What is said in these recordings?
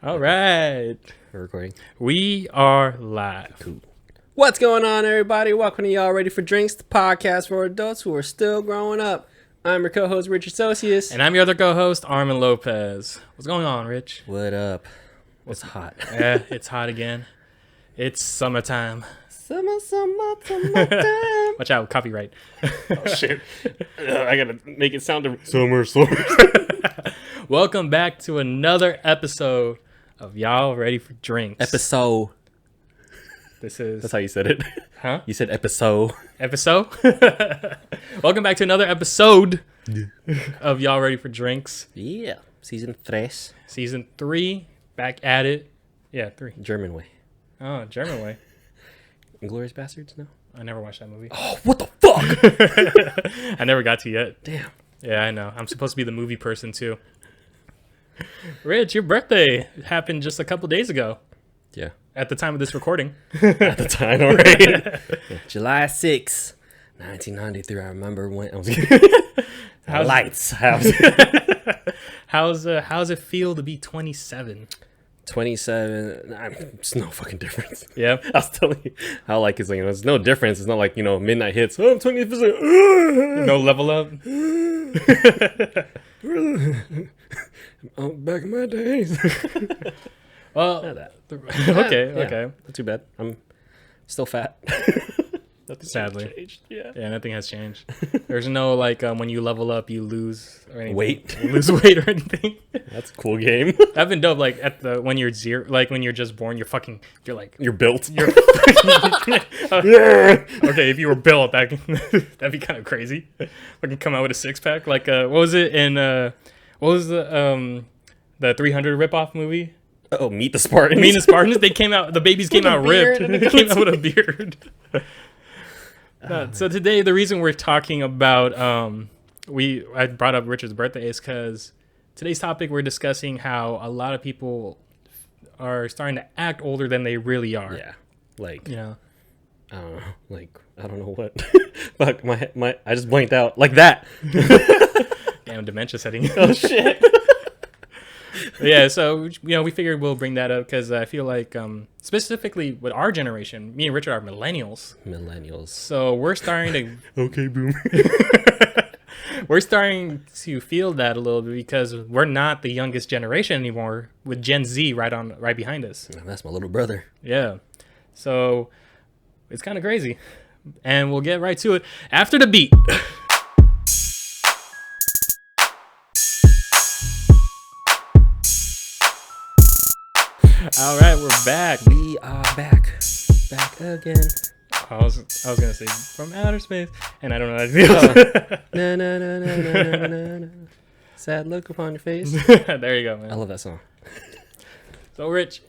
All right. We're recording. We are live. Cool. What's going on, everybody? Welcome to Y'all Ready for Drinks, the podcast for adults who are still growing up. I'm your co-host, Richard Socius. And I'm your other co-host, Arman Lopez. What's going on, Rich? What up? It's hot. Yeah, it's hot again. It's summertime. Summertime. Watch out, copyright. Oh, shit. I gotta make it sound summer. Welcome back to another episode of Y'all Ready for Drinks. Episode. That's how you said it. Huh? You said episode. Episode? Welcome back to another episode of Y'all Ready for Drinks. Yeah. Season 3. Season 3. Back at it. Yeah, 3. German way. Oh, German way. Inglourious Bastards? No? I never watched that movie. Oh, what the fuck? I never got to yet. Damn. Yeah, I know. I'm supposed to be the movie person, too. Rich, your birthday happened just a couple days ago. Yeah. At the time of this recording. At the time, all right. Yeah. July 6, 1993. I remember when I was lights. How's it feel to be 27? 27. It's no fucking difference. Yeah. I was telling you how it's like, there's no difference. It's not like, midnight hits. Oh, I'm 20%. No level up. Oh, back in my days. Well, okay. Not too bad. I'm still fat. Nothing sadly changed. Yeah, nothing has changed. There's no when you level up you lose or anything. Weight. You lose weight or anything. That's a cool game. That'd been dope. When you're zero, when you're just born, you're built. Okay, if you were built, that'd be kind of crazy. Fucking come out with a six pack. What was it in? What was the 300 ripoff movie? Oh, Meet the Spartans. Meet the Spartans. They came out. The babies came out ripped. They came out with a beard. So today, the reason we're talking about I brought up Richard's birthday is because today's topic we're discussing how a lot of people are starting to act older than they really are. Yeah, I don't know. I don't know what. Fuck my I just blanked out like that. Damn, dementia setting. Oh shit. Yeah, so we figured we'll bring that up because I feel like specifically with our generation, me and Richard are millennials. So we're starting to okay, boom. We're starting to feel that a little bit because we're not the youngest generation anymore. With Gen Z right behind us. That's my little brother. Yeah, so it's kind of crazy, and we'll get right to it after the beat. All right, we're back. We are back again. I was gonna say from outer space, and I don't know how to do No. Sad look upon your face. There you go, man. I love that song. So, Rich,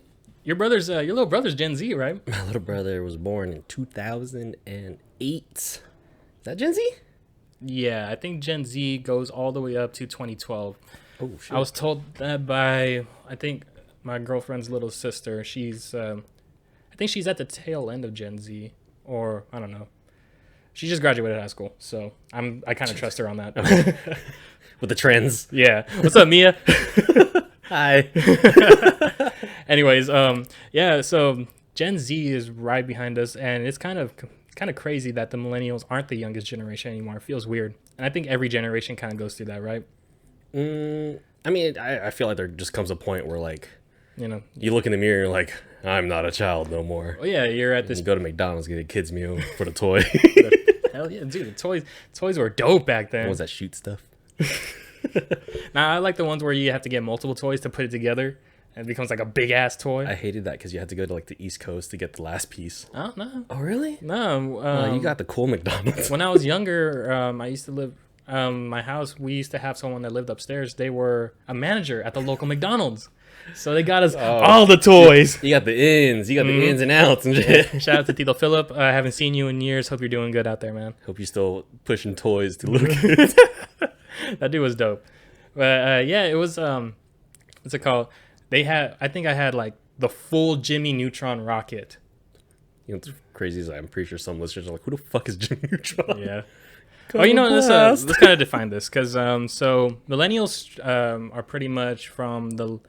your little brother's Gen Z, right? My little brother was born in 2008. Is that Gen Z? Yeah, I think Gen Z goes all the way up to 2012. Oh shit! I was told that by my girlfriend's little sister. She's I think she's at the tail end of Gen Z, or I don't know. She just graduated high school, so I kind of trust her on that. With the trends. Yeah. What's up, Mia? Hi. Anyways, yeah. So Gen Z is right behind us, and it's kind of crazy that the millennials aren't the youngest generation anymore. It feels weird, and I think every generation kind of goes through that, right? I mean, I feel like there just comes a point where you look in the mirror and you're like, I'm not a child no more. Oh yeah, you're at this. You go to McDonald's, get a kid's meal for the toy. Hell yeah, dude! Toys were dope back then. What was that shoot stuff? Nah, I like the ones where you have to get multiple toys to put it together, and it becomes like a big ass toy. I hated that because you had to go to the East Coast to get the last piece. Oh no! Oh really? No. You got the cool McDonald's. When I was younger, I used to live. My house, we used to have someone that lived upstairs. They were a manager at the local McDonald's. So they got us all the toys. You got the ins. You got the ins and outs and shit. Shout out to Tito Philip. I haven't seen you in years. Hope you're doing good out there, man. Hope you're still pushing toys to little kids. That dude was dope. But yeah, it was, what's it called? I think I had the full Jimmy Neutron rocket. What's crazy is I'm pretty sure some listeners are like, who the fuck is Jimmy Neutron? Yeah. Let's kind of define this because so millennials are pretty much from the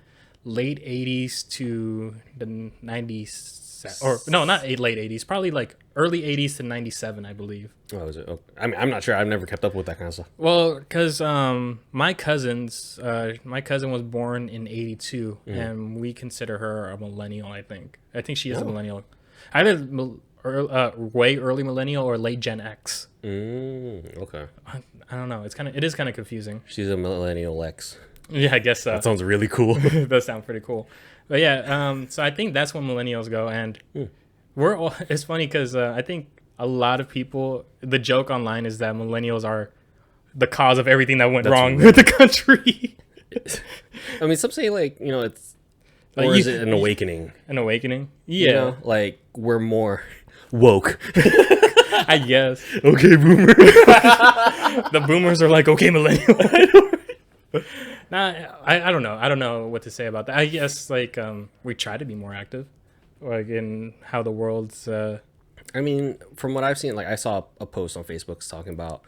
late 80s to the 90s, or no, not late 80s, probably like early 80s to 97, I believe. Oh, is it? Okay. I mean, I'm not sure. I've never kept up with that kind of stuff. Well, because my cousin was born in 82, and we consider her a millennial. I think she is a millennial, either way early millennial or late Gen X. Okay. I don't know. It is kind of confusing. She's a millennial X. Yeah, I guess so. That sounds really cool. It does sound pretty cool. But yeah, so I think that's when millennials go, and it's funny because I think a lot of people, the joke online is that millennials are the cause of everything that went wrong with the country. I mean, some say like, it's, like, or is it an awakening? An awakening? Yeah. Like we're more woke. I guess. Okay, boomer. The boomers are like, okay, millennial. Nah, I don't know. I don't know what to say about that. I guess like we try to be more active, like in how the world's. I mean, from what I've seen, like I saw a post on Facebook talking about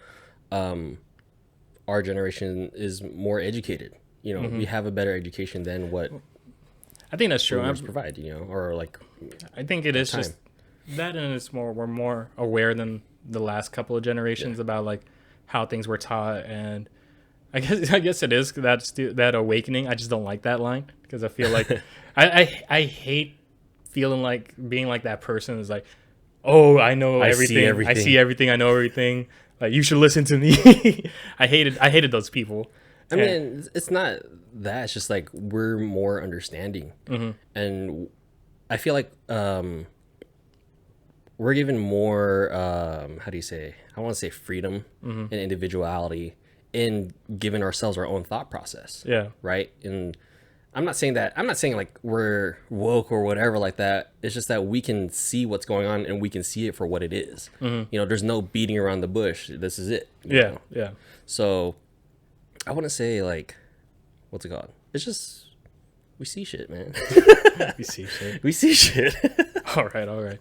our generation is more educated. We have a better education than what I think that's true. Provide, or like. I think it is just that, and it's we're more aware than the last couple of generations about like how things were taught, and I guess it is that awakening. I just don't like that line because I feel like I hate feeling like being like that person is like, oh, I know everything. I see everything. I know everything. Like, you should listen to me. I hated those people. I mean, it's not that. It's just like we're more understanding, and I feel like we're given more. How do you say? I want to say freedom and individuality in giving ourselves our own thought process. Yeah. Right. And I'm not saying like we're woke or whatever like that. It's just that we can see what's going on and we can see it for what it is. There's no beating around the bush. This is it. Yeah. So I want to say like, what's it called? It's just, we see shit, man. We see shit. We see shit. All right.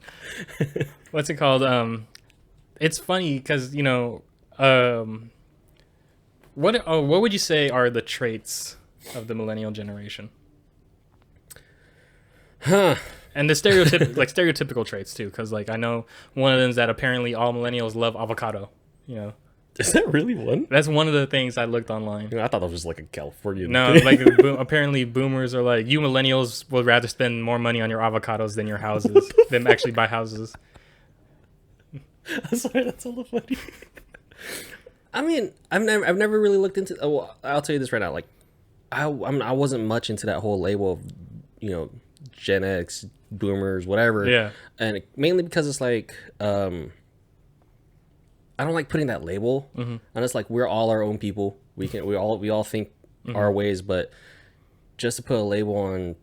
What's it called? It's funny because, what would you say are the traits of the millennial generation? And the stereotypical traits too, because like I know one of them is that apparently all millennials love avocado. Is that really one? That's one of the things I looked online. I thought that was just like a California. No, like apparently boomers are like, you millennials would rather spend more money on your avocados than your houses, than actually buy houses. I'm sorry, that's a little funny. I mean, I've never really looked into. Oh, I'll tell you this right now. Like, I wasn't much into that whole label of, Gen X, boomers, whatever. Yeah. And mainly because it's like, I don't like putting that label. And it's like we're all our own people. We all think our ways, but just to put a label on.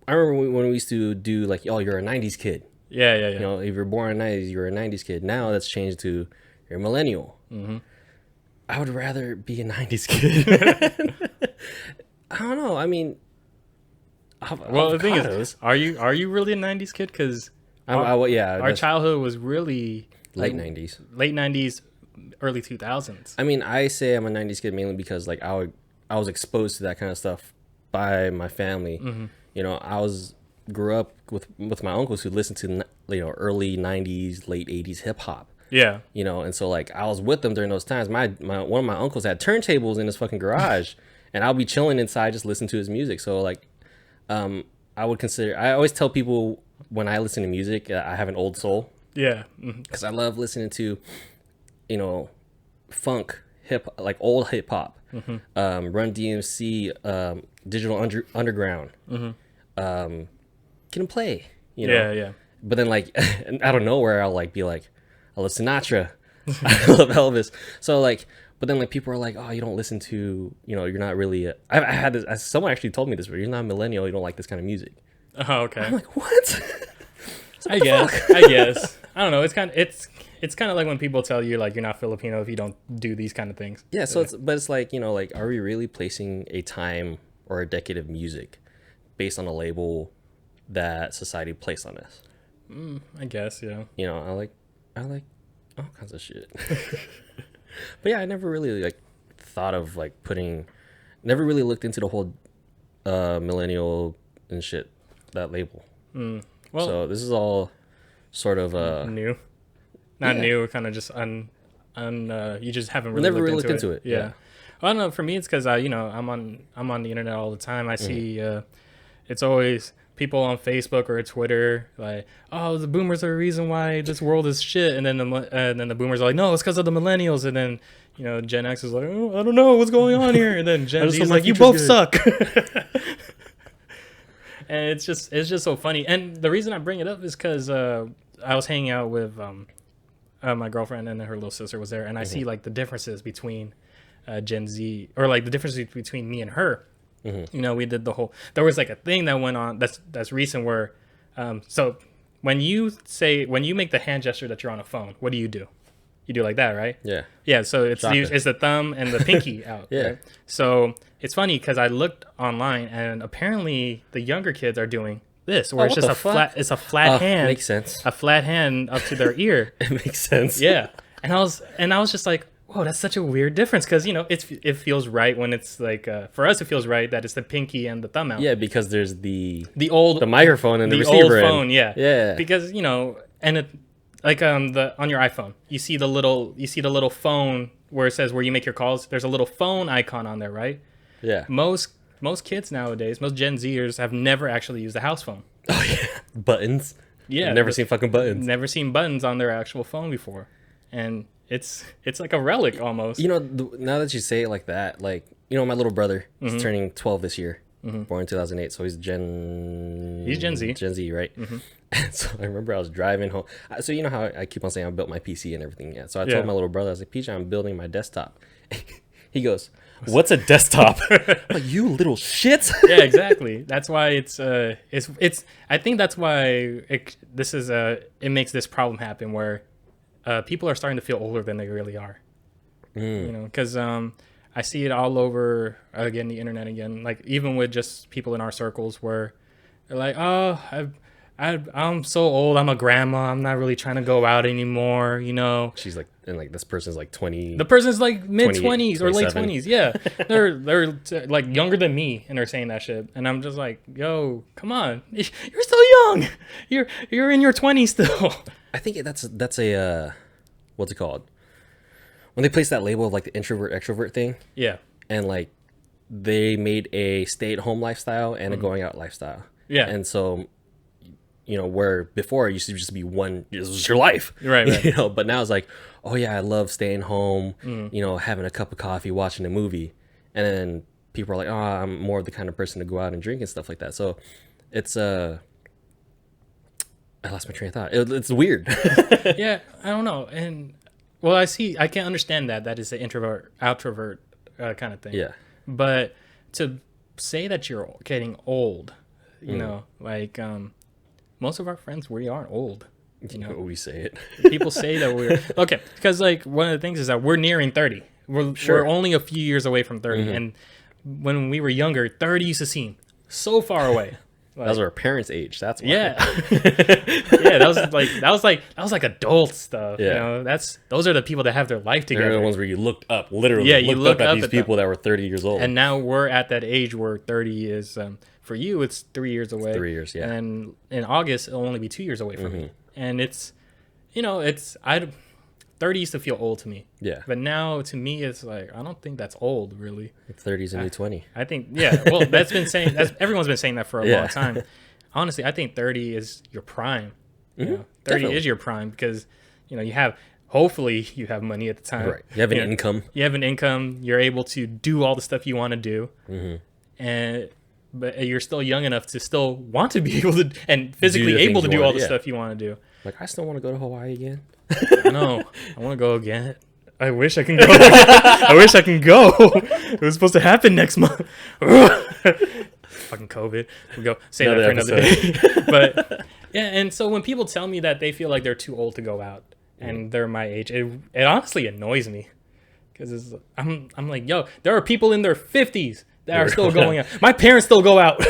I remember when we used to do like, oh, you're a '90s kid. Yeah. If you're born in the '90s, you're a '90s kid. Now that's changed to you're a millennial. I would rather be a '90s kid. I don't know. I mean, well, the thing is, are you really a '90s kid? Because our childhood was really late '90s, early 2000s. I mean, I say I'm a '90s kid mainly because like I was exposed to that kind of stuff by my family. I grew up with my uncles who listened to early '90s, late '80s hip hop. Yeah. And so like I was with them during those times. My one of my uncles had turntables in his fucking garage, and I'll be chilling inside just listening to his music. So like, I always tell people when I listen to music, I have an old soul. Yeah. Because I love listening to, funk, old hip hop, Run DMC, Digital Underground, Get 'em Play. Yeah. But then like out of nowhere, I'll like be like, I love Sinatra, I love Elvis. So like, but then like people are like, oh, you don't listen to, you're not really. I had this. Someone actually told me this, but you're not a millennial. You don't like this kind of music. Oh, okay. I'm like, what? I guess. I don't know. It's kind of like when people tell you like you're not Filipino if you don't do these kind of things. Yeah. So it's like, are we really placing a time or a decade of music based on a label that society placed on us? I guess, yeah. I like all kinds of shit. But yeah, I never really like thought of like never really looked into the whole millennial and shit, that label. Well, So this is all sort of new, not yeah. new, kind of just you just haven't really never really looked looked into it. Yeah. Well, I don't know. For me, it's because I'm on the internet all the time. I see it's always people on Facebook or Twitter like, oh, the boomers are the reason why this world is shit, and then the boomers are like, no, it's because of the millennials, and then Gen X is like, oh, I don't know what's going on here, and then Gen Z is like, you both suck. And it's just so funny. And the reason I bring it up is because I was hanging out with my girlfriend, and her little sister was there, and I see like the differences between Gen Z, or like the differences between me and her. We did there was like a thing that went on that's recent where so when you make the hand gesture that you're on a phone, what do? You do like that, right? Yeah. So it's the thumb and the pinky out. Yeah. Right? So it's funny because I looked online, and apparently the younger kids are doing this, where it's just a flat hand. Makes sense. A flat hand up to their ear. It makes sense. Yeah. And I was just like, whoa, that's such a weird difference, because it feels right when it's like for us it feels right that it's the pinky and the thumb out. Yeah, because there's the microphone and the receiver old phone. Yeah. Because and it, like on your iPhone, you see the little phone where it says where you make your calls. There's a little phone icon on there, right? Yeah. Most kids nowadays, most Gen Zers have never actually used a house phone. Oh yeah. Buttons. Yeah. I've never seen fucking buttons. Never seen buttons on their actual phone before, and it's like a relic almost. Now that you say it like that, like my little brother is turning 12 this year, born in 2008, so he's Gen Z. Gen Z, right? And so I remember I was driving home. So you know how I keep on saying I built my PC and everything. Yeah. So I told my little brother, I was like, PJ, I'm building my desktop. He goes, what's a desktop? Like, you little shit. Yeah, exactly. That's why it's I think that's why it makes this problem happen where people are starting to feel older than they really are. Because I see it all over again, the internet again, like even with just people in our circles where they're like, oh, I'm so old, I'm a grandma, I'm not really trying to go out anymore, She's like, and like this person's like 20. The person's like mid-20s or late 27. 20s. Yeah. They're like younger than me, and they're saying that shit. And I'm just like, yo, come on. You're still young. You're in your 20s still. I think that's a what's it called? When they place that label of like the introvert extrovert thing. Yeah. And like they made a stay-at-home lifestyle and a going out lifestyle. Yeah. And so where before it used to just be one, it was your life. Right. But now it's like, oh yeah, I love staying home, having a cup of coffee, watching a movie. And then people are like, oh, I'm more of the kind of person to go out and drink and stuff like that. So it's I lost my train of thought. It's weird. Yeah, I don't know. And well, I can understand that is the introvert outrovert kind of thing. Yeah. But to say that you're getting old, like most of our friends, we aren't old. We say it. People say that we're okay, because like one of the things is that we're nearing 30. We're only a few years away from 30, and when we were younger, 30 used to seem so far away. Like, that was our parents' age. That's why. Yeah. Yeah, that was like adult stuff. Yeah. Those are the people that have their life together. They're the ones where you looked up, literally. Yeah, you looked up at these people that were 30 years old. And now we're at that age where 30 is for you, it's 3 years away. 3 years, yeah. And in August, it'll only be 2 years away from me. And it's 30 used to feel old to me. Yeah. But now to me, it's like, I don't think that's old, really. 30 is a new 20. I think, yeah. Well, everyone's been saying that for a long time. Honestly, I think 30 is your prime. 30 Definitely. is your prime because, hopefully you have money at the time. Right. You have an income. You have an income. You're able to do all the stuff you want to do. But you're still young enough to still want to be able to, and physically able to do all the stuff you want to do. Like, I still want to go to Hawaii again. I know. I want to go again. I wish I can go. I wish I can go. It was supposed to happen next month. Fucking COVID. We'll go save that for another day. But yeah, and so when people tell me that they feel like they're too old to go out and they're my age, it honestly annoys me. Because I'm like, yo, there are people in their 50s that are still going out. My parents still go out.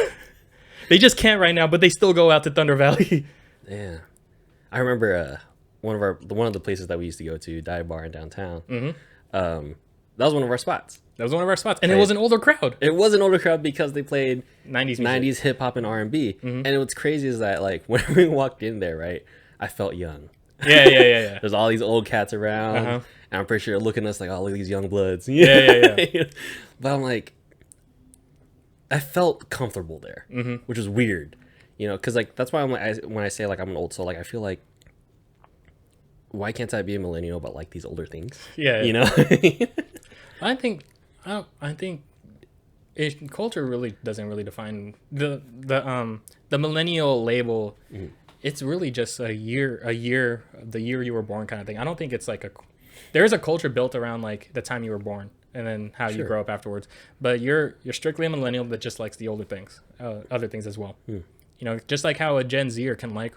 They just can't right now, but they still go out to Thunder Valley. Yeah. I remember one of the places that we used to go to, dive bar in downtown. That was one of our spots. That was one of our spots, and it was an older crowd. It was an older crowd because they played 90s music. 90s hip hop and R&B. And what's crazy is that like whenever we walked in there, right, I felt young. Yeah. There's all these old cats around, and I'm pretty sure they're looking at us like, oh, look at these young bloods. Yeah. But I'm like, I felt comfortable there, which is weird, you know, because like that's why I'm like, when I say like I'm an old soul, like I feel like, why can't I be a millennial but like these older things? Yeah. You know. I think culture really doesn't really define the millennial label. It's really just the year you were born kind of thing. I don't think it's like there is a culture built around like the time you were born and then how you grow up afterwards. But you're strictly a millennial that just likes the older things, other things as well. You know, just like how a Gen Zer can like,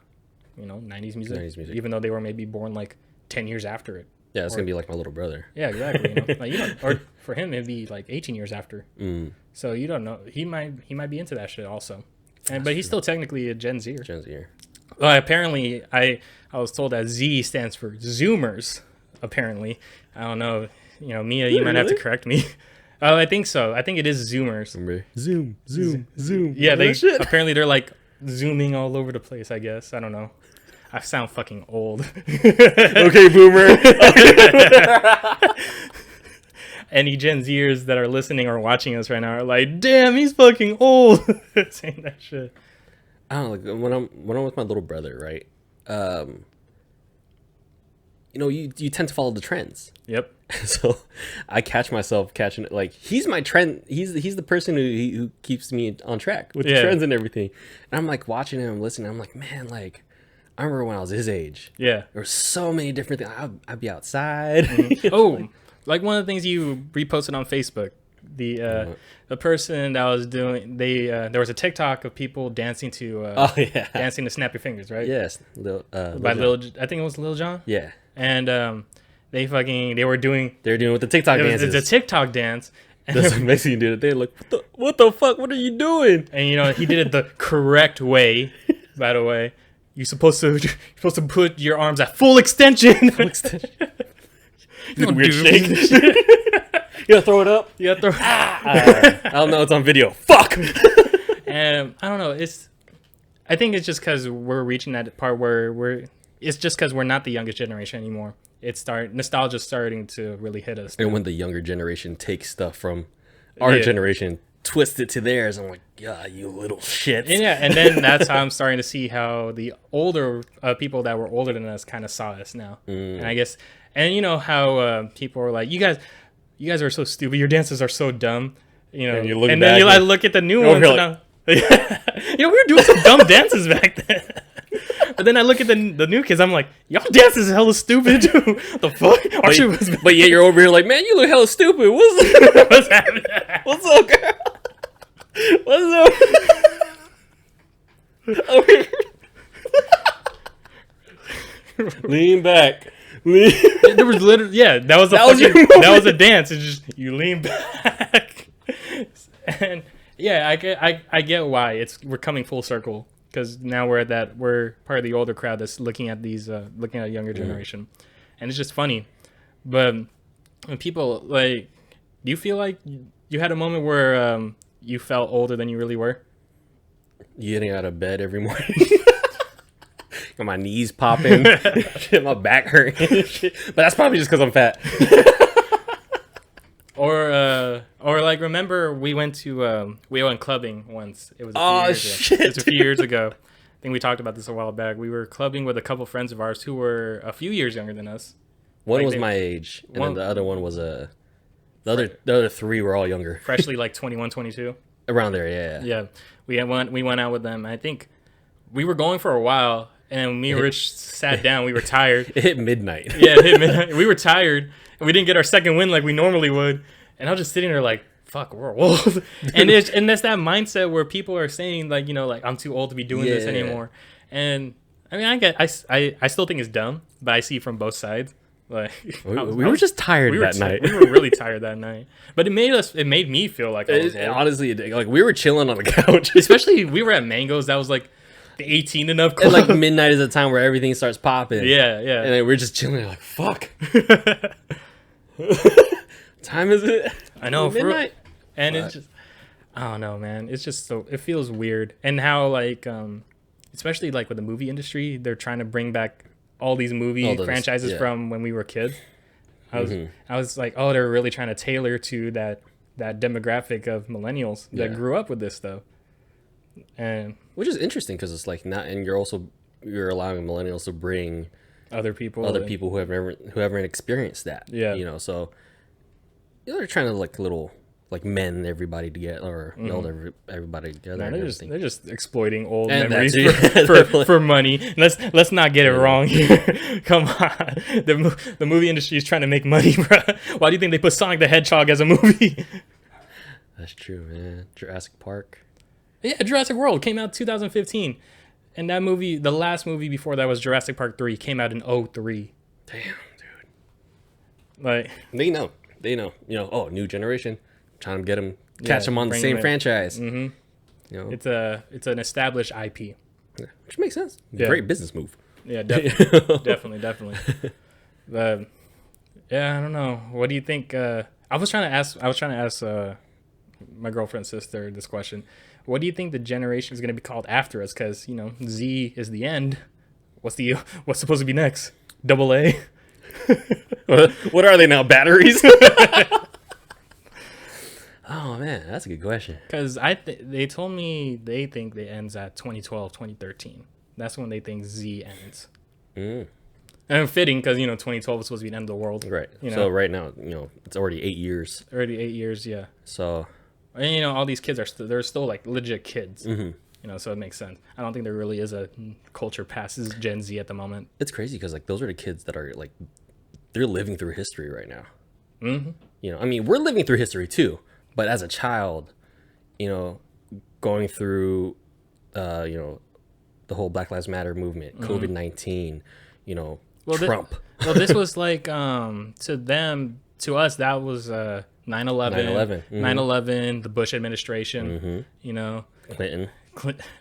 you know, 90s music, even though they were maybe born like 10 years after it. Yeah, it's gonna be like my little brother. Yeah, exactly. You know? Like, you don't, or for him it'd be like 18 years after. So you don't know. He might be into that shit also. But he's still technically a Gen Zer. Gen Zer. Well, apparently I was told that Z stands for Zoomers. Apparently, I don't know. You know, Mia, you might have to correct me. Oh, I think so. I think it is Zoomers. Zoom. Yeah, apparently they're like zooming all over the place. I guess I don't know. I sound fucking old. Okay, boomer. Any Gen Zers that are listening or watching us right now are like, damn, he's fucking old. Saying that shit. I don't know. When I'm with my little brother, right? You know, you tend to follow the trends. Yep. So I catch myself catching it. Like he's my trend. He's the person who keeps me on track with the trends and everything. And I'm like watching him, listening. I'm like, man, like I remember when I was his age. Yeah. There were so many different things. I'd be outside. Oh, like one of the things you reposted on Facebook. The person that was doing there was a TikTok of people dancing to dancing to Snap Your Fingers, right? Yes. By Lil, I think it was Lil Jon. Yeah. And they were doing with the TikTok dances. It's a TikTok dance. That's what Mexican did it. They're like, what the fuck? What are you doing? And you know, he did it the correct way. By the way, you're supposed to put your arms at full extension. Full extension. Weird shake. You gotta throw it up. You gotta throw. I don't know. It's on video. Fuck. And I don't know. I think it's just because we're reaching that part where it's just because we're not the youngest generation anymore. Nostalgia's starting to really hit us. And when the younger generation takes stuff from our generation, twist it to theirs, I'm like, yeah, you little shits. And then that's how I'm starting to see how the older people that were older than us kind of saw us now. And I guess, and you know how people are like, you guys are so stupid. Your dances are so dumb. You know, and then I look at the new ones. And you know, we were doing some dumb dances back then. But then I look at the new kids. I'm like, y'all dances is hella stupid too. The fuck? But yeah, you're over here like, man, you look hella stupid. What's happening? What's up, girl? What's up? Lean back. There was literally that was a dance. It's just you lean back. And yeah, I get why we're coming full circle. Because now we're part of the older crowd that's looking at looking at a younger generation, and it's just funny. But when people like, do you feel like you had a moment where you felt older than you really were? You getting out of bed every morning, got my knees popping, shit, my back hurting, but that's probably just because I'm fat. Or like, remember we went clubbing once. It was a few years ago. I think we talked about this a while back. We were clubbing with a couple friends of ours who were a few years younger than us. One was my age, and then the other one was the other three were all younger. Freshly like 21, 22. Around there, yeah. Yeah, we went out with them. I think we were going for a while, and when me and Rich sat down, we were tired. It hit midnight. Yeah, it hit midnight. We were tired. And we didn't get our second win like we normally would. And I was just sitting there like, fuck, we're old. and that's that mindset where people are saying like, you know, like I'm too old to be doing this anymore. And I mean, I still think it's dumb, but I see from both sides. Like we were just tired that night. We were really tired that night. But it made me feel like I was old. Honestly, like we were chilling on the couch. Especially we were at Mango's. That was like the 18 and up club. And like midnight is the time where everything starts popping. Yeah. And then we're just chilling like, fuck. time is it? I know, Midnight. and What? it's just, I don't know, man. It's just so, it feels weird, and how like especially like with the movie industry, they're trying to bring back all these movie All those, franchises yeah. from when we were kids. I was Mhm. I was like, oh, they're really trying to tailor to that demographic of millennials that Yeah. grew up with this stuff. And Which is interesting because it's like not, and you're allowing millennials to bring other people, other people who haven't experienced that. Yeah. You know, so they're trying to like mend everybody together or meld everybody together. Man, and they're everything. just exploiting old And memories that too. for money. Let's not get it wrong here. Come on, the movie industry is trying to make money, bro. Why do you think they put Sonic the Hedgehog as a movie? That's true, man. Jurassic Park. Yeah, Jurassic World came out 2015, and that movie, the last movie before that was Jurassic Park 3, came out in 03. Damn, dude. Like, They know. You know. Oh, new generation. Trying to get them, catch them on the bring same 'em in. franchise. hmm You know, it's an established IP. yeah, which makes sense. Yeah. Great business move. Yeah, definitely. But yeah, I don't know. What do you think? I was trying to ask my girlfriend's sister this question. What do you think the generation is going to be called after us? Because Z is the end. What's supposed to be next? Double A. What are they now? Batteries? Oh man, that's a good question. Because they told me they think it ends at 2012, 2013. That's when they think Z ends. Mm. And fitting because 2012 was supposed to be the end of the world. Right. You know? So right now, it's already 8 years. Already 8 years, yeah. So And all these kids they're still like legit kids. mm-hmm. So it makes sense. I don't think there really is a culture passes Gen Z at the moment. it's crazy because like those are the kids that are like they're living through history right now. Mm-hmm. I mean, we're living through history too, but as a child, going through, the whole Black Lives Matter movement, COVID-19, Trump. This was like to us that was 9/11, 9/11, 9/11, the Bush administration. Clinton.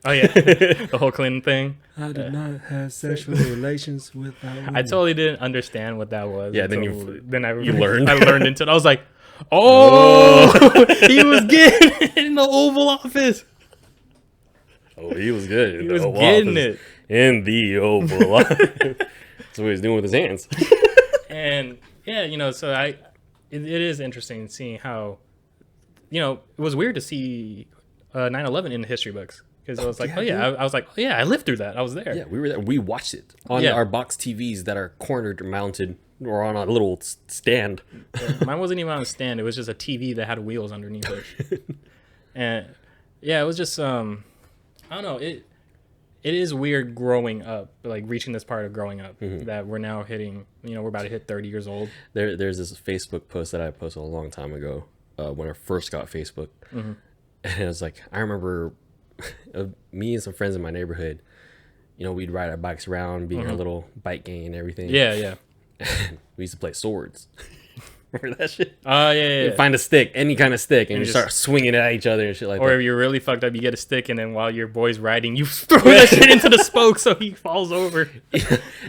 Oh yeah, the whole Clinton thing. I did not have sexual relations with that woman. I totally didn't understand what that was. Yeah, then you learned. I learned into it. I was like, oh, he was getting in the Oval Office. Oh, he was good. He was getting it. In the Oval Office. That's what he was doing with his hands. And yeah, so it is interesting seeing how, it was weird to see 9/11 in the history books because I was like, I was like, oh yeah, I lived through that. I was there. Yeah, we were there. We watched it on our box TVs that are cornered or mounted or on a little stand. Mine wasn't even on a stand. It was just a TV that had wheels underneath it. And yeah, it was just I don't know. It is weird growing up, like reaching this part of growing up that we're now hitting. We're about to hit 30 years old. There's this Facebook post that I posted a long time ago when I first got Facebook, and it was like I remember me and some friends in my neighborhood. We'd ride our bikes around, being our little bike gang and everything. Yeah. And we used to play swords. Remember that shit? Oh yeah. You'd find a stick, any kind of stick, and you just start swinging it at each other and shit like Or that. if you're really fucked up, you get a stick, and then while your boy's riding, you throw that shit into the spoke so he falls over.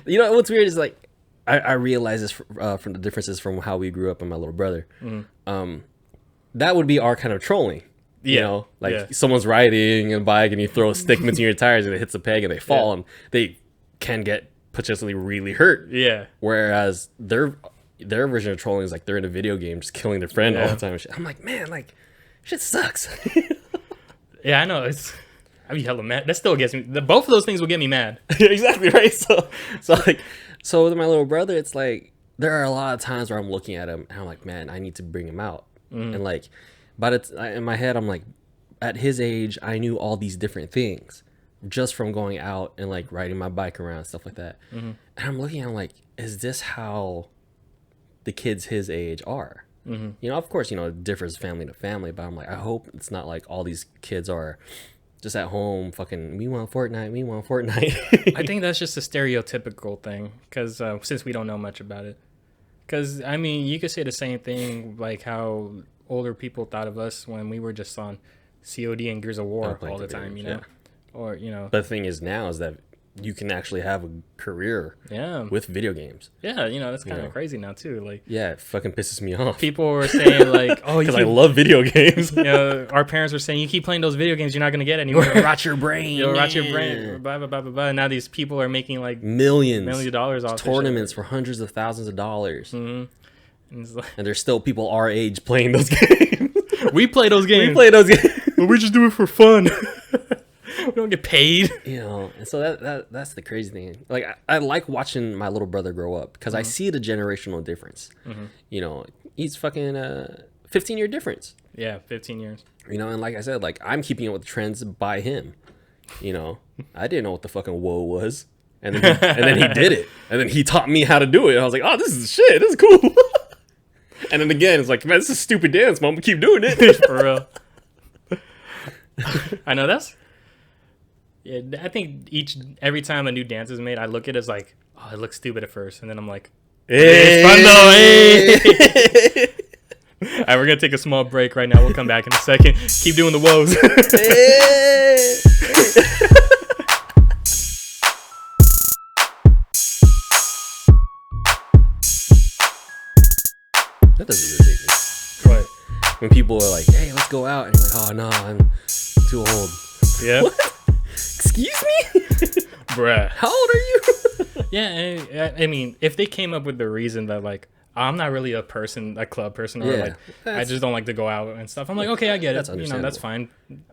What's weird is like I realize this from the differences from how we grew up and my little brother. That would be our kind of trolling. Someone's riding a bike and you throw a stick between your tires and it hits a peg and they fall and they can get potentially really hurt. Yeah. Whereas their version of trolling is like they're in a video game just killing their friend all the time and shit. I'm like, man, like shit sucks. Yeah, I know. I'd be hella mad. That still gets me. Both of those things will get me mad. Exactly right. So with my little brother, it's like there are a lot of times where I'm looking at him and I'm like, man, I need to bring him out. And like, but it's in my head, I'm like, at his age, I knew all these different things just from going out and like riding my bike around and stuff like that. And I'm looking at him like, is this how the kids his age are? Of course, it differs family to family, but I'm like, I hope it's not like all these kids are just at home fucking, we want Fortnite. I think that's just a stereotypical thing because since we don't know much about it. Because, I mean, you could say the same thing like how older people thought of us when we were just on COD and Gears of War all the time, you know? Yeah. Or, But the thing is now is that you can actually have a career Yeah. with video games. Yeah, that's kind of crazy now too. Like, Yeah, it fucking pisses me off. people were saying like, oh, Because I love video games. our parents were saying, you keep playing those video games, you're not gonna get anywhere. Rot your brain. You'll rot your brain. Blah blah blah blah blah. And now these people are making like millions of dollars off tournaments for hundreds of thousands of dollars. And it's like, And there's still people our age playing those games. we play those games. We play those games. But we just do it for fun. We don't get paid. And so that's the crazy thing. Like I like watching my little brother grow up because I see the generational difference. He's fucking 15-year difference. Yeah, 15 years. And like I said, like I'm keeping up with the trends by him. I didn't know what the fucking whoa was, and then he did it, and then he taught me how to do it. And I was like, oh, this is shit. This is cool. And then again, it's like, man, this is a stupid dance, mom. Keep doing it. For real. I know yeah, I think every time a new dance is made, I look at it as like, oh, it looks stupid at first, and then I'm like, Hey. it's fun though. Hey. All right, we're gonna take a small break right now. We'll come back in a second. Keep doing the woes. That doesn't irritate me. What? When people are like, hey, let's go out, and you're like, oh no, I'm too old. Yeah. What? Excuse me? Bruh. How old are you? Yeah, I mean, if they came up with the reason that like, I'm not really a club person, or like, I just don't like to go out and stuff. I'm like, okay, I get it. That's fine.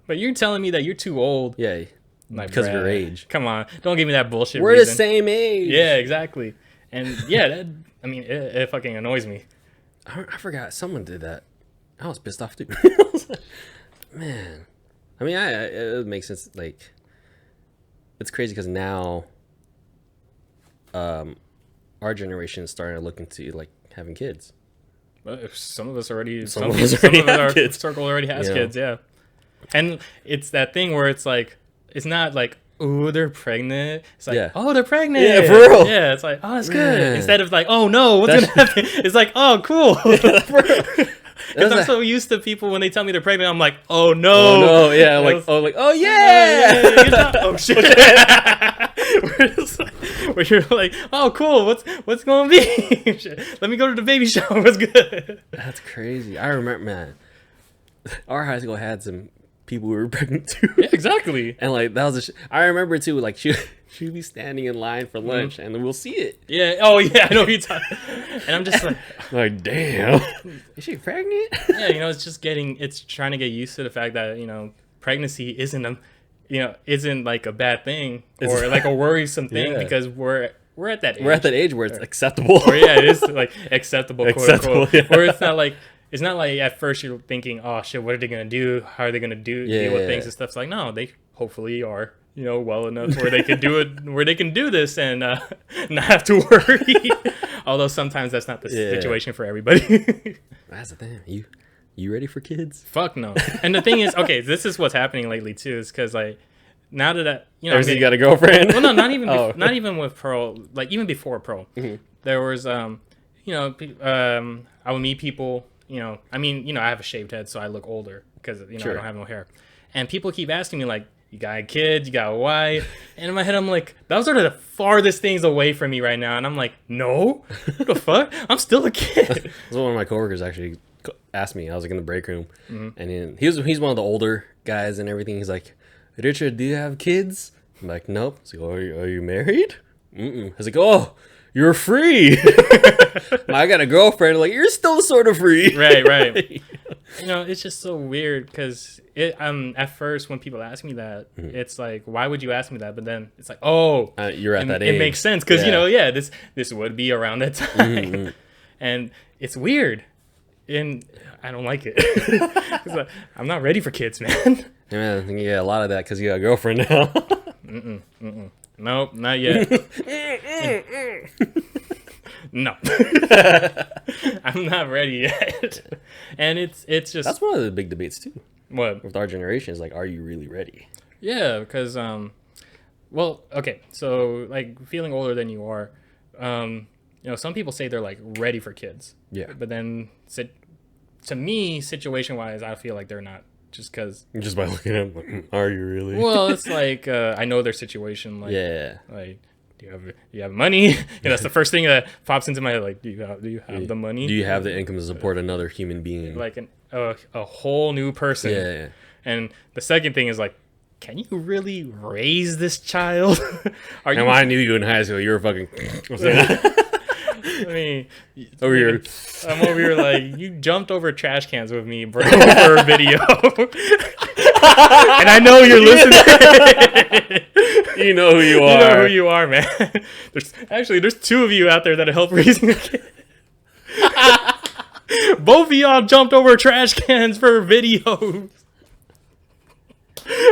But you're telling me that you're too old. Yeah, like, because of your age. Come on, don't give me that bullshit. We're reason. the same age. Yeah, exactly. And yeah, it fucking annoys me. I forgot someone did that. I was pissed off too. Man, I mean, it makes sense. Like, it's crazy because now, our generation is starting to look into like having kids. But some of us already, some of our kids. Circle already has kids. Yeah, and it's that thing where it's like, it's not like, ooh, they're pregnant. It's like, oh, they're pregnant. Yeah, for real. Yeah, it's like, oh, that's good. Instead of like, oh no, what's gonna happen? It's like, oh, cool. Because I'm so used to people when they tell me they're pregnant, I'm like, oh no. Oh no, yeah, oh yeah. Oh shit. Where you're like, oh cool, what's gonna be? Let me go to the baby shower. What's good? That's crazy. I remember, man. Our high school had some people who were pregnant too. Yeah, exactly. And like that was I remember too. Like she'd be standing in line for lunch, and then we'll see it. Yeah. Oh yeah, I know what you're talking. And I'm just like, damn, is she pregnant? Yeah, it's trying to get used to the fact that pregnancy isn't like a bad thing or like a worrisome thing because we're at that age. We're at that age where it's acceptable. Or yeah, it is like acceptable, quote unquote. Yeah. Where it's not like at first you're thinking, oh shit, what are they gonna do? How are they gonna deal with things and stuff? It's like, no, they hopefully are well enough where they can do it, where they can do this and not have to worry. Although sometimes that's not the situation for everybody. That's the thing. You ready for kids? Fuck no. And the thing is, okay, this is what's happening lately too, is because like now that you got a girlfriend. Well, no, not even not even with Pearl. Like even before Pearl, there was I would meet people. I have a shaved head, so I look older because I don't have no hair, and people keep asking me like, you got kids, you got a wife, and in my head I'm like, those are the farthest things away from me right now, and I'm like, no, what the fuck, I'm still a kid. That's one of my coworkers actually asked me. I was like in the break room, and he's one of the older guys and everything. He's like, Richard, do you have kids? I'm like, nope. He's like, are you married? I was like, oh, you're free. I got a girlfriend. Like, you're still sort of free. Right. It's just so weird because at first when people ask me that, it's like, why would you ask me that? But then it's like, oh, you're at that age. It makes sense because this would be around that time, and it's weird, and I don't like it. Like, I'm not ready for kids, man. Yeah, I think you got a lot of that because you got a girlfriend now. Nope, not yet. No. I'm not ready yet. And it's just... That's one of the big debates, too. What? With our generation is like, are you really ready? Yeah, because, okay, so, like, feeling older than you are, some people say they're, like, ready for kids. Yeah. But then, to me, situation-wise, I feel like they're not just because. Just by looking at them, like, are you really? Well, it's like I know their situation. Like, yeah. Like, do you have money? That's the first thing that pops into my head. Like, do you have the money? Do you have the income to support another human being? Like a whole new person. Yeah. And the second thing is like, can you really raise this child? And when I knew you in high school, you were fucking. I mean, over here. I'm over here like, you jumped over trash cans with me, bro, for a video. And I know you're listening. You know who you are. You know who you are, man. There's two of you out there that help raising a kid. Both of y'all jumped over trash cans for videos.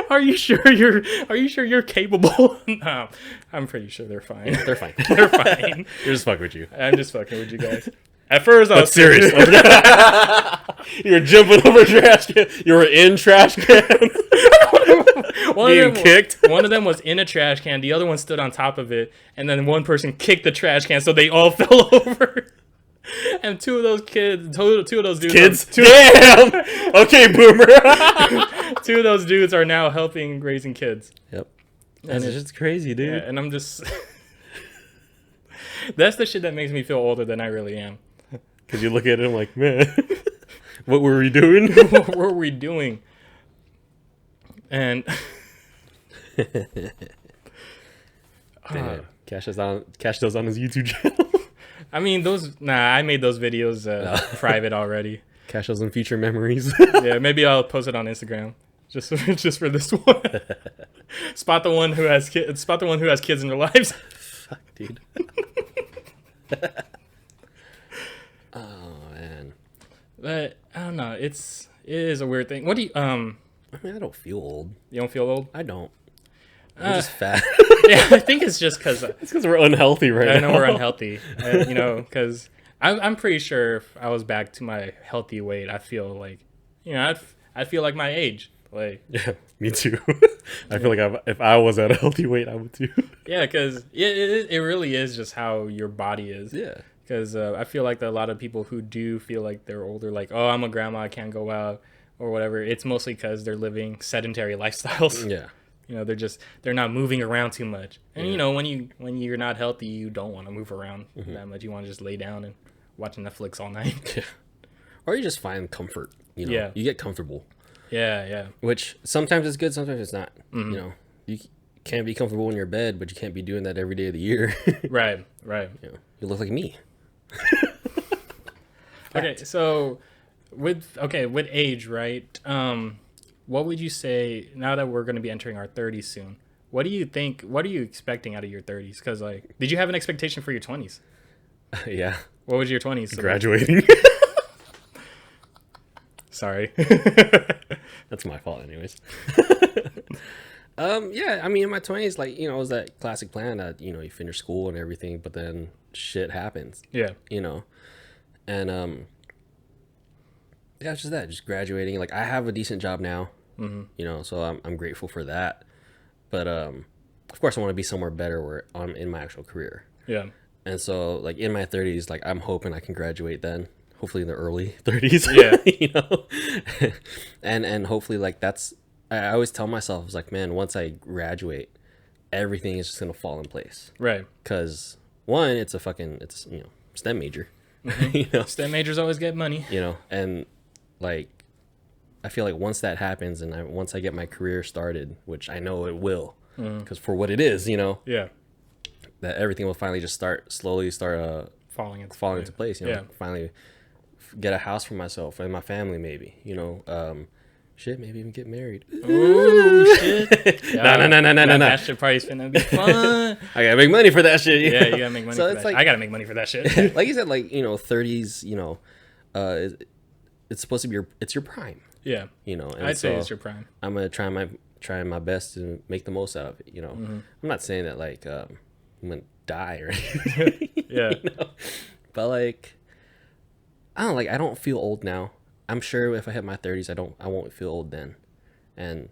Are you sure you're capable? No, I'm pretty sure they're fine. They're fine. They're fine. They're just fucking with you. I'm just fucking with you guys. At first, I was serious. You were jumping over trash cans. You were in trash cans. Being kicked. One of them was in a trash can. The other one stood on top of it, and then one person kicked the trash can, so they all fell over. And two of those dudes. Damn. Okay, boomer. Two of those dudes are now helping raising kids. Yep. And it's just crazy, dude. Yeah, and I'm just. That's the shit that makes me feel older than I really am. Because you look at it and like, man, what were we doing? What were we doing? And. Damn. Cash those on his YouTube channel. I mean, I made those videos private already. Cash those in future memories. Yeah, maybe I'll post it on Instagram just for this one. Spot the one who has kids in their lives. Fuck, dude. Oh man. But I don't know. It is a weird thing. What do you I mean, I don't feel old. You don't feel old? I don't. I'm just fat. Yeah, I think it's just because it's because we're unhealthy right now. I know we're unhealthy. Because I'm pretty sure if I was back to my healthy weight, I feel like, I feel like my age. Like, yeah, me too. I feel like if I was at a healthy weight, I would too. Yeah, because it really is just how your body is. Yeah. Because I feel like that a lot of people who do feel like they're older, like, oh, I'm a grandma, I can't go out or whatever. It's mostly because they're living sedentary lifestyles. Yeah. They're not moving around too much. And yeah. When you're not healthy, you don't want to move around that much. You want to just lay down and watch Netflix all night. Yeah. Or you just find comfort. Yeah. You get comfortable. Yeah, yeah. Which sometimes it's good, sometimes it's not. Mm-hmm. You can't be comfortable in your bed, but you can't be doing that every day of the year. Right. You look like me. Okay, so with age, right? What would you say now that we're going to be entering our 30s soon? What do you think? What are you expecting out of your 30s? Because did you have an expectation for your 20s? Yeah. What was your 20s? Graduating. Sorry. That's my fault, anyways. Yeah. I mean, in my 20s, it was that classic plan that you finish school and everything, but then shit happens. Yeah. And yeah, it's just that, just graduating. Like, I have a decent job now. So I'm grateful for that. But of course, I want to be somewhere better where I'm in my actual career. Yeah. And so, in my 30s, I'm hoping I can graduate then. Hopefully in the early 30s. Yeah. And hopefully, that's. I always tell myself, it's like, man, once I graduate, everything is just gonna fall in place. Right. Because one, it's STEM major. STEM majors always get money. And I feel like once that happens and once I get my career started, which I know it will, because for what it is, yeah, that everything will finally just slowly start falling into place. Finally get a house for myself and my family, maybe. Shit, maybe even get married. Ooh, shit. No. That shit probably is finna be fun. I gotta make money for that shit. Yeah, you gotta make money for that shit. I gotta make money for that shit. Like you said, 30s, it's supposed to be it's your prime. Yeah. And I'd say it's your prime. I'm gonna try my best to make the most out of it. I'm not saying that I'm gonna die or anything. Yeah. But I don't I don't feel old now. I'm sure if I hit my 30s, I won't feel old then. And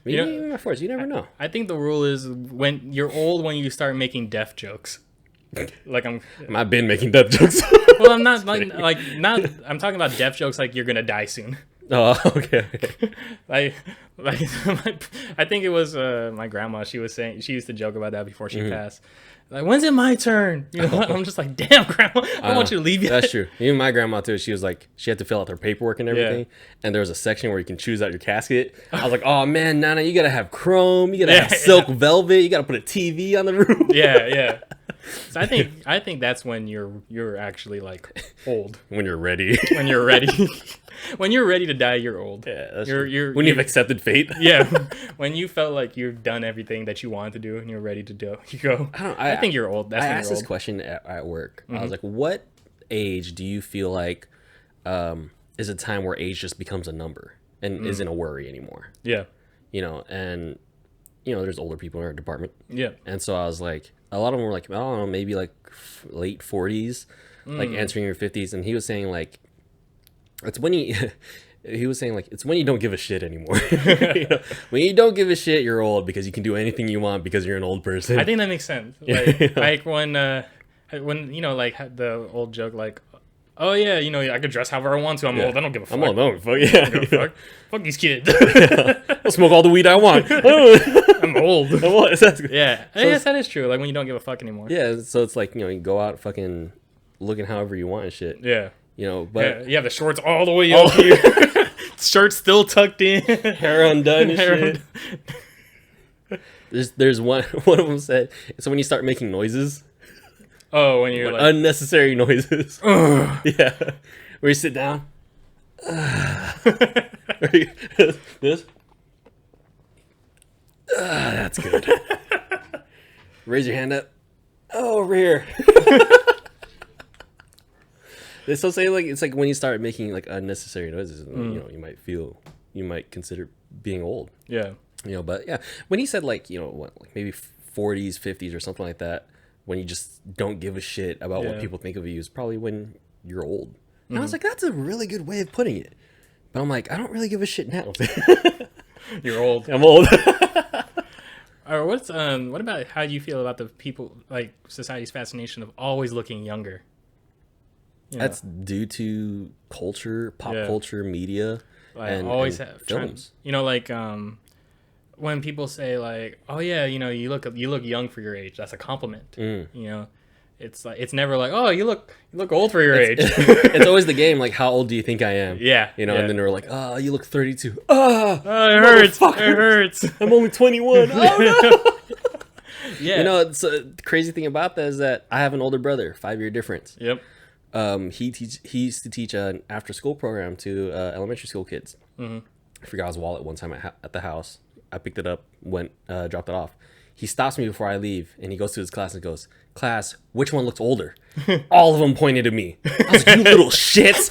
maybe even my 40s. You never know. I think the rule is when you're old when you start making death jokes. I've been making death jokes. Well, I'm not not. I'm talking about death jokes like you're gonna die soon. Oh, okay. like, like I think it was my grandma. She was saying she used to joke about that before she passed. Like, when's it my turn? You know, I'm just like, damn, grandma, I don't want you to leave yet. That's true. Even my grandma too. She was like, she had to fill out her paperwork and everything, and there was a section where you can choose out your casket. I was like, oh man, Nana, you gotta have chrome, you gotta have silk velvet, you gotta put a TV on the roof. Yeah. So I think that's when you're actually like old. When you're ready. When you're ready. When you're ready to die, you're old. Yeah, that's you're, true. you're When you've accepted fate. Yeah. When you felt like you've done everything that you wanted to do and you're ready to do, you go. I think you're old. That's I when asked you're this old. question at work. I was like, what age do you feel like is a time where age just becomes a number and isn't a worry anymore? Yeah. You know, and you know, there's older people in our department. Yeah. And so I was like, a lot of them were like, I don't know, maybe like late 40s, like entering your 50s. And he was saying like, it's when he was saying like, it's when you don't give a shit anymore. You know, when you don't give a shit, you're old because you can do anything you want because you're an old person. I think that makes sense. Like, like when you know, like the old joke, like, oh yeah, you know, I could dress however I want to. I'm old. I don't give a fuck. I'm old. No, fuck yeah. Fuck. Fuck these kids. I'll smoke all the weed I want. I'm old. I'm old. Yeah, I guess that is true. Like when you don't give a fuck anymore. Yeah, so it's like, you know, you go out fucking looking however you want and shit. Yeah. You know, but yeah, you have the shorts all the way up here. Shirt still tucked in. Hair undone and shit. There's one of them said, so when you start making noises. Oh, when you're like unnecessary noises. Yeah. Where you sit down. This. That's good. Raise your hand up. Oh, over here. They still say like it's like when you start making like unnecessary noises, you know, you might consider being old. Yeah. You know, but yeah, when he said like, you know, what, like maybe 40s, 50s or something like that, when you just don't give a shit about what people think of you, is probably when you're old. And I was like, that's a really good way of putting it. But I'm like, I don't really give a shit now. You're old. I'm old. Or what about how you feel about the people, like society's fascination of always looking younger? You know? That's due to culture, pop culture, media, like, and always and have films. You know, like when people say like, "Oh yeah, you know, you look young for your age," that's a compliment. You know, it's like it's never like, "Oh, you look old for your age." It's always the game like, how old do you think I am? Yeah, you know, and then they're like, "Oh, you look 32." It hurts. It hurts. I'm only 21. Oh no. Yeah. You know, the crazy thing about that is that I have an older brother, 5-year difference. Yep. He used to teach an after school program to elementary school kids. I forgot his wallet one time at the house. I picked it up, dropped it off. He stops me before I leave, and he goes to his class and goes, "Class, which one looks older?" All of them pointed at me. I was like, "You little shits!"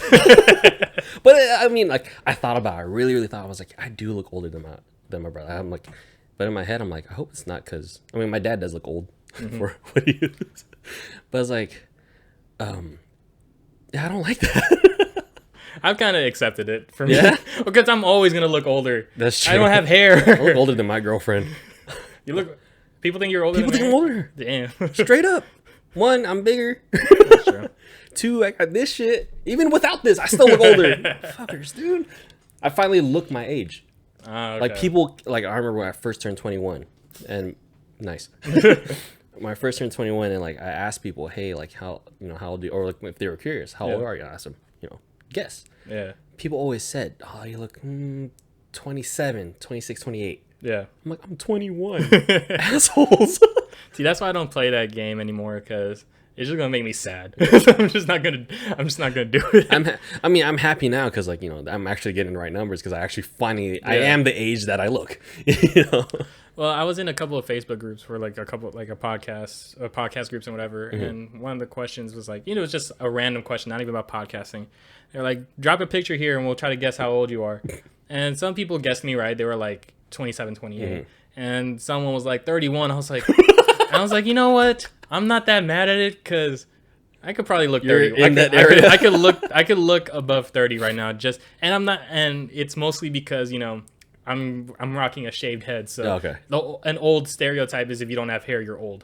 But I mean, like, I thought about it. I really, really thought. I was like, I do look older than my brother. I'm like, but in my head, I'm like, I hope it's not because I mean, my dad does look old for what he is. But I was like, yeah, I don't like that. I've kind of accepted it for me. Yeah? Because I'm always going to look older. That's true. I don't have hair. I look older than my girlfriend. You look... People think you're older People think I'm older. Damn. Straight up. 1, I'm bigger. That's true. 2, I got this shit. Even without this, I still look older. Fuckers, dude. I finally look my age. Okay. Like people, like I remember when I first turned 21 and nice. When I first turned 21 and like I asked people, hey, like how old do you, or like if they were curious, how old are you? I asked them, guess. Yeah. People always said, oh, you look 27, 26, 28. Yeah. I'm like, I'm 21. Assholes. See, that's why I don't play that game anymore because it's just gonna make me sad. I'm just not gonna do it. I'm happy now because like I'm actually getting the right numbers because I actually I am the age that I look. Well, I was in a couple of Facebook groups for like a podcast groups and whatever, and one of the questions was like, it's just a random question, not even about podcasting. They're like, drop a picture here and we'll try to guess how old you are. And some people guessed me right. They were like 27, 28. And someone was like 31. I was like, you know what? I'm not that mad at it because I could probably look 30. You're in that area. I could look above 30 right now. And I'm not, and it's mostly because I'm rocking a shaved head. So okay. An old stereotype is if you don't have hair, you're old.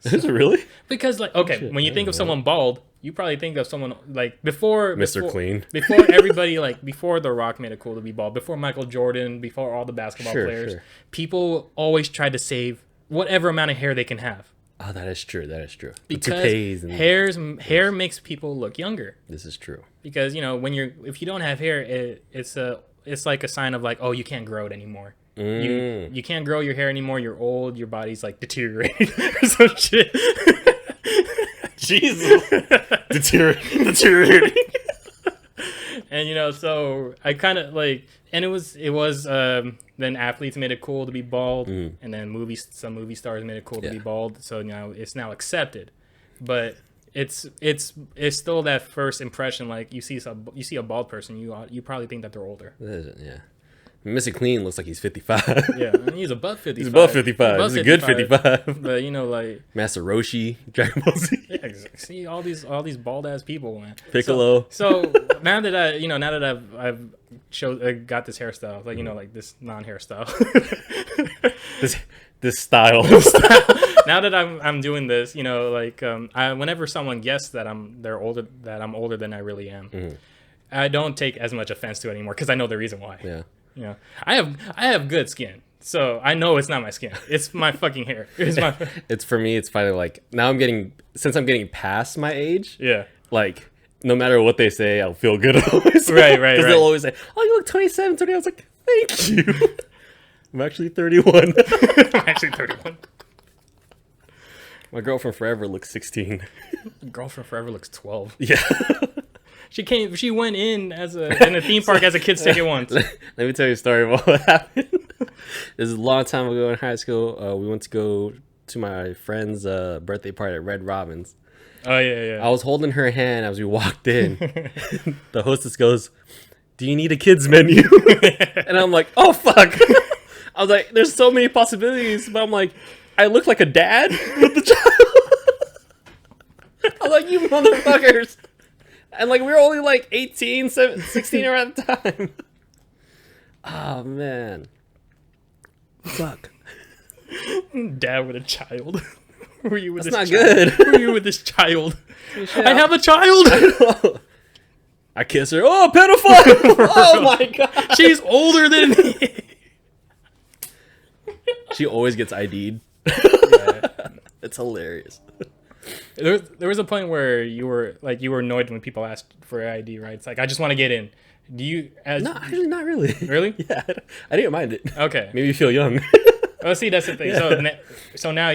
Is it really? Because like, okay, Shit, when you I think don't of know. someone bald, you probably think of someone like before Mr. Clean. before everybody like before The Rock made it cool to be bald, before Michael Jordan, before all the basketball players, people always tried to save whatever amount of hair they can have. Oh, that is true. That is true. Because hair makes people look younger. This is true. Because if you don't have hair, it's like a sign of like, oh, you can't grow it anymore. You can't grow your hair anymore. You're old. Your body's like deteriorating or some shit. Jesus, deteriorating. And so I kind of like, and it was then athletes made it cool to be bald, and then some movie stars made it cool to be bald. So now it's now accepted, but it's still that first impression. Like you see a bald person, you probably think that they're older. Yeah. Mr. Clean looks like he's 55. Yeah, and he's above 55. He's above 55. He's a good 55. But like Master Roshi, Dragon Ball Z. Yeah, see all these bald ass people, man. Piccolo. So now that I've got this hairstyle, like like this non-hairstyle. this style. Now that I'm doing this, whenever someone guesses that I'm older than I really am, I don't take as much offense to it anymore because I know the reason why. Yeah. I have good skin, so I know it's not my skin. It's my fucking hair. It's for me. It's finally like now I'm getting past my age. Yeah. Like no matter what they say, I'll feel good always. Right. Because they'll always say, "Oh, you look 27, 30." I was like, "Thank you." I'm actually 31. I'm actually 31. My girlfriend forever looks 16. Girlfriend forever looks 12. Yeah. She went in in a theme park as a kid's ticket once. Let me tell you a story about what happened. This is a long time ago in high school. We went to go to my friend's birthday party at Red Robin's. Oh yeah. I was holding her hand as we walked in. The hostess goes, "Do you need a kids menu?" And I'm like, "Oh fuck." I was like, "There's so many possibilities," but I'm like, I look like a dad with the child. I was like, "You motherfuckers." And like we were only like 18, 16 around the time. Oh man. Fuck. Dad with a child. Were you with That's this not child? good. Were you with this child? I have a child. I kiss her. Oh, pedophile! Oh my god. She's older than me. She always gets ID'd. Yeah. It's hilarious. There was a point where you were annoyed when people asked for ID, right? It's like, I just want to get in. Do you? No, actually, not really. Really? Yeah, I didn't mind it. Okay. Maybe you feel young. Oh, see, that's the thing. Yeah. So now,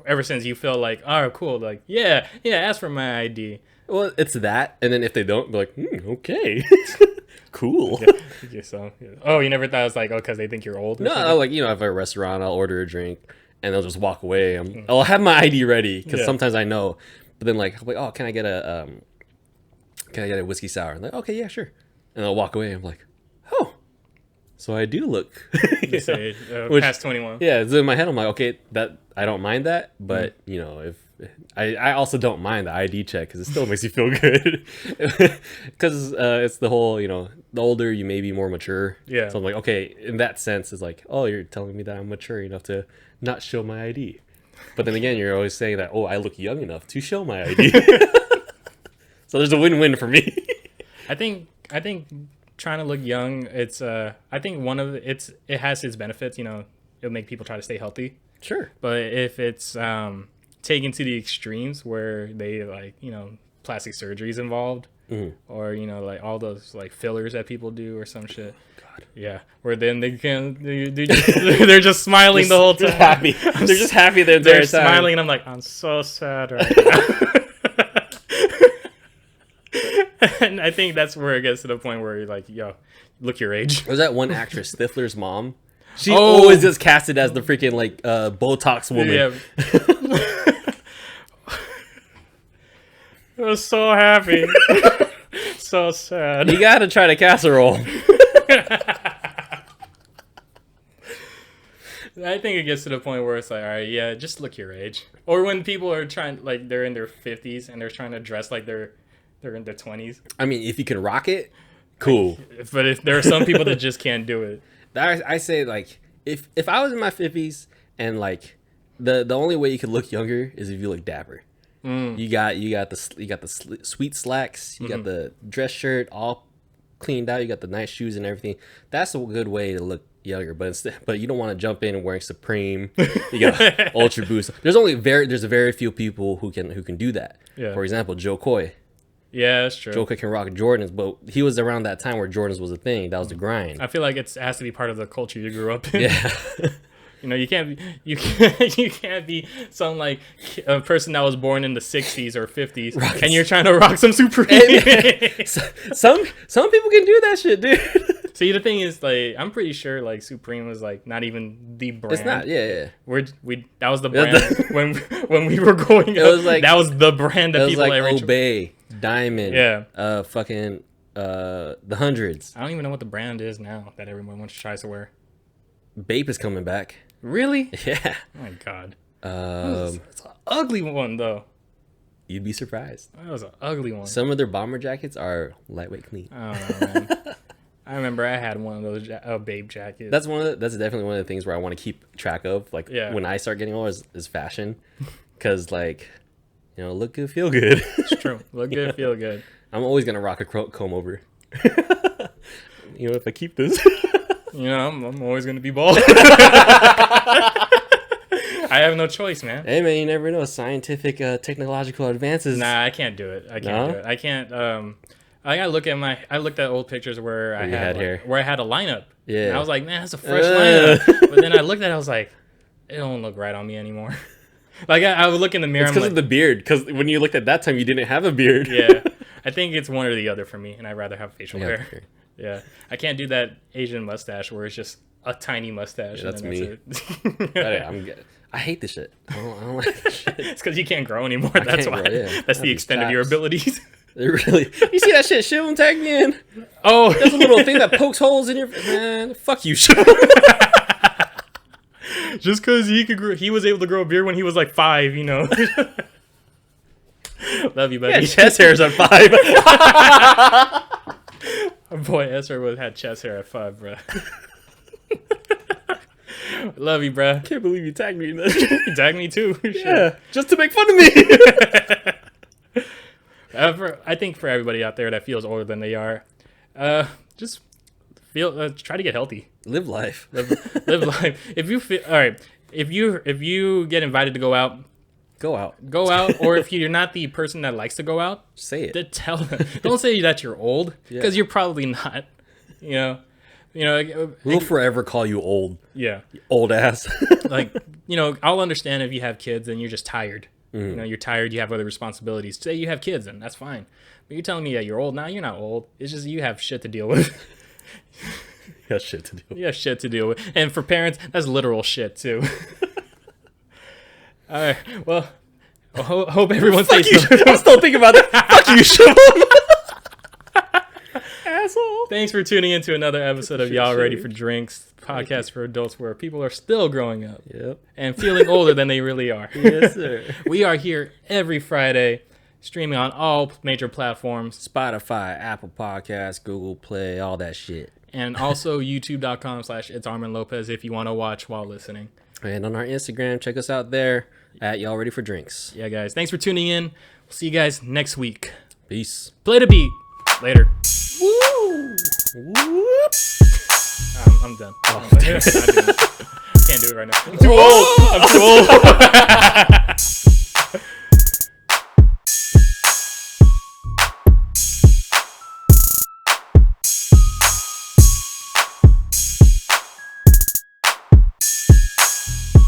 ever since you feel like, oh, cool, like, yeah, ask for my ID. Well, it's that, and then if they don't, be like, okay, cool. Yeah, so, yeah. Oh, you never thought it was like, because they think you're old? No, like, if at a restaurant, I'll order a drink, and they'll just walk away. I'll have my ID ready, because sometimes I know. But then, like, oh, can I get a whiskey sour? I'm like, okay, yeah, sure. And I'll walk away. I'm like, oh, so I do look. Past 21. Yeah, so in my head, I'm like, okay, that I don't mind that, but if I also don't mind the ID check because it still makes you feel good. Because it's the whole, the older you may be more mature. Yeah. So I'm like, okay, in that sense, it's like, oh, you're telling me that I'm mature enough to not show my ID. But then again, you're always saying that, oh, I look young enough to show my ID. So there's a win-win for me. I think trying to look young, it's I think it has its benefits. It'll make people try to stay healthy. Sure. But if it's taken to the extremes where they plastic surgeries involved, or like all those like fillers that people do or some shit. God. Yeah, where then they're just smiling the whole time. Happy. They're just happy the entire time. They're smiling, and I'm like, I'm so sad right now. And I think that's where it gets to the point where you're like, yo, look your age. Was that one actress, Stifler's mom? She always gets casted as the freaking like Botox woman. Yeah. I was so happy. So sad. You gotta try to casserole. I think it gets to the point where it's like, all right, yeah, just look your age. Or when people are trying, like, they're in their 50s and they're trying to dress like they're in their 20s. I mean, if you can rock it, cool. But if there are some people that just can't do it. I say, like, if I was in my 50s and, like, the only way you could look younger is if you look dapper. Mm. You got the sweet slacks, you got the dress shirt all cleaned out, you got the nice shoes and everything. That's a good way to look younger. But you don't want to jump in and wearing Supreme. You got Ultra Boost. There's a very few people who can do that. Yeah. For example, Joe Coy. Yeah, that's true. Joe Coy can rock Jordans, but he was around that time where Jordans was a thing. That was the grind. I feel like it has to be part of the culture you grew up in. Yeah. You know, you can't be some like a person that was born in the 60s or 50s, right, and you're trying to rock some Supreme. Some people can do that shit, dude. See, the thing is, like, I'm pretty sure like Supreme was like not even the brand. It's not. Yeah. That was the brand when we were growing up. It was like, that was the brand that it was people like like Obey, Diamond. Yeah. Fucking the hundreds. I don't even know what the brand is now that everyone wants to try to wear. Bape is coming back. Really? Yeah. Oh my god. It's an ugly one though. You'd be surprised. That was an ugly one. Some of their bomber jackets are lightweight clean. I don't know, man. I remember I had one of those Babe jackets. That's definitely one of the things where I want to keep track of. Like when I start getting older is fashion, because like, you know, look good, feel good. It's true. Look good, feel good. I'm always gonna rock a comb over. You know, if I keep this. You know, I'm always going to be bald. I have no choice, man. Hey, man, you never know. Scientific, technological advances. Nah, I can't do it. I can't do it. I can't. I gotta look at I looked at old pictures where I had hair. Where I had a lineup. Yeah. And I was like, man, that's a fresh lineup. But then I looked at it, I was like, it don't look right on me anymore. Like, I would look in the mirror. It's because of the beard. Because when you looked at that time, you didn't have a beard. Yeah. I think it's one or the other for me, and I'd rather have facial hair. Yeah, I can't do that Asian mustache where it's just a tiny mustache. Yeah, that's me. I hate this shit. I don't like this shit. It's because you can't grow anymore. That's why. That's the extent of your abilities. Really? You see that shit? Shivam, tag me in. Oh, there's a little thing that pokes holes in your man. Fuck you, Shivam. Just because he was able to grow a beard when he was like 5, you know. Love you, buddy. Yeah, chest hairs at 5. Boy, Ezra had chest hair at 5, bro. Love you, bro. Can't believe you tagged me in that. You tagged me too. Yeah, just to make fun of me. I think for everybody out there that feels older than they are, just try to get healthy. Live life. Live life. If you feel all right, if you get invited to go out. Go out. Or if you're not the person that likes to go out, say it. Tell them. Don't say that you're old, because you're probably not. You know. We'll forever call you old. Yeah. Old ass. Like, you know, I'll understand if you have kids and you're just tired. Mm-hmm. You know, you're tired. You have other responsibilities. Say you have kids, and that's fine. But you're telling me that you're old now. You're not old. It's just you have shit to deal with. You have shit to deal with. You have shit to deal with, and for parents, that's literal shit too. All right. Well, I hope everyone stays. I'm still thinking about that. Fuck you, Shivam. Asshole. Thanks for tuning in to another episode of Y'all Ready for Drinks, podcast for adults where people are still growing up and feeling older than they really are. Yes, sir. We are here every Friday, streaming on all major platforms. Spotify, Apple Podcasts, Google Play, all that shit. And also youtube.com/It's Arman Lopez if you want to watch while listening. And on our Instagram, check us out there at Y'all Ready for Drinks. Yeah, guys. Thanks for tuning in. We'll see you guys next week. Peace. Play the beat. Later. Woo! Whoop. I'm done. Oh, I can't do it right now. I'm too old. I'm too old.